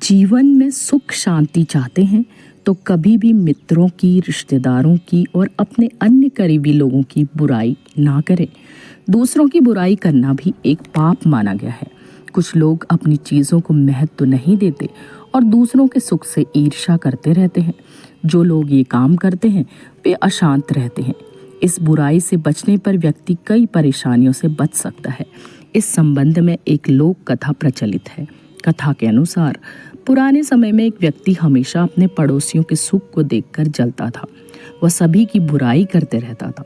जीवन में सुख शांति चाहते हैं तो कभी भी मित्रों की, रिश्तेदारों की और अपने अन्य करीबी लोगों की बुराई ना करें। दूसरों की बुराई करना भी एक पाप माना गया है। कुछ लोग अपनी चीज़ों को महत्व नहीं देते और दूसरों के सुख से ईर्ष्या करते रहते हैं। जो लोग ये काम करते हैं वे अशांत रहते हैं। इस बुराई से बचने पर व्यक्ति कई परेशानियों से बच सकता है। इस संबंध में एक लोक कथा प्रचलित है। कथा के अनुसार पुराने समय में एक व्यक्ति हमेशा अपने पड़ोसियों के सुख को देखकर जलता था। वह सभी की बुराई करते रहता था।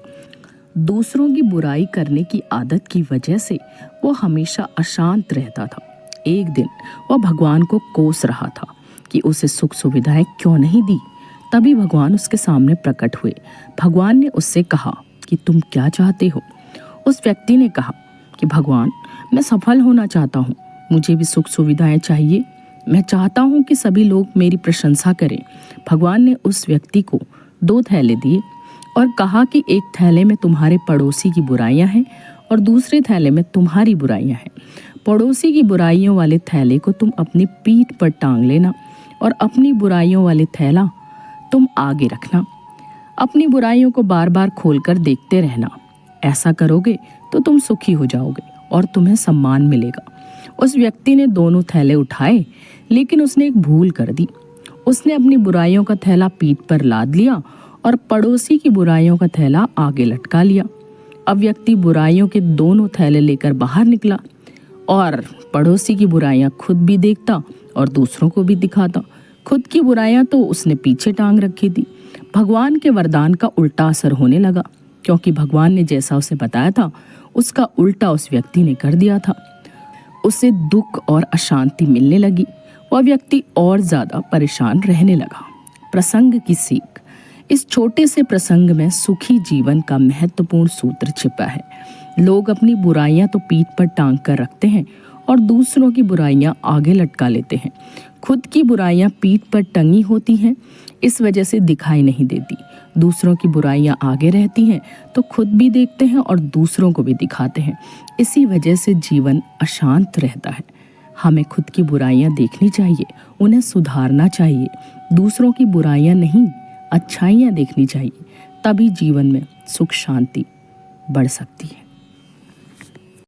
दूसरों की बुराई करने की आदत की वजह से वह हमेशा अशांत रहता था। एक दिन वह भगवान को कोस रहा था कि उसे सुख सुविधाएं क्यों नहीं दी। तभी भगवान उसके सामने प्रकट हुए। भगवान ने उससे कहा कि तुम क्या चाहते हो। उस व्यक्ति ने कहा कि भगवान, मैं सफल होना चाहता हूँ, मुझे भी सुख सुविधाएं चाहिए। मैं चाहता हूँ कि सभी लोग मेरी प्रशंसा करें। भगवान ने उस व्यक्ति को 2 थैले दिए और कहा कि एक थैले में तुम्हारे पड़ोसी की बुराइयां हैं और दूसरे थैले में तुम्हारी बुराइयां हैं। पड़ोसी की बुराइयों वाले थैले को तुम अपनी पीठ पर टांग लेना और अपनी बुराइयों वाले थैला तुम आगे रखना। अपनी बुराइयों को बार बार खोलकर देखते रहना। ऐसा करोगे तो तुम सुखी हो जाओगे और तुम्हें सम्मान मिलेगा। उस व्यक्ति ने दोनों थैले उठाए, लेकिन उसने एक भूल कर दी। उसने अपनी बुराइयों का थैला पीठ पर लाद लिया और पड़ोसी की बुराइयों का थैला आगे लटका लिया। अब व्यक्ति बुराइयों के दोनों थैले लेकर बाहर निकला और पड़ोसी की बुराइयां खुद भी देखता और दूसरों को भी दिखाता। खुद की बुराइयां तो उसने पीछे टांग रखी थी। भगवान के वरदान का उल्टा असर होने लगा, क्योंकि भगवान ने जैसा उसे बताया था उसका उल्टा उस व्यक्ति ने कर दिया था। उसे दुख और अशांति मिलने लगी। वह व्यक्ति और ज्यादा परेशान रहने लगा। प्रसंग की सीख। इस छोटे से प्रसंग में सुखी जीवन का महत्वपूर्ण सूत्र छिपा है। लोग अपनी बुराइयां तो पीठ पर टांग कर रखते हैं और दूसरों की बुराइयां आगे लटका लेते हैं। खुद की बुराइयां पीठ पर टंगी होती हैं, इस वजह से दिखाई नहीं देती। दूसरों की बुराइयां आगे रहती हैं तो खुद भी देखते हैं और दूसरों को भी दिखाते हैं। इसी वजह से जीवन अशांत रहता है। हमें खुद की बुराइयां देखनी चाहिए, उन्हें सुधारना चाहिए। दूसरों की बुराइयां नहीं, अच्छाइयां देखनी चाहिए। तभी जीवन में सुख शांति बढ़ सकती है।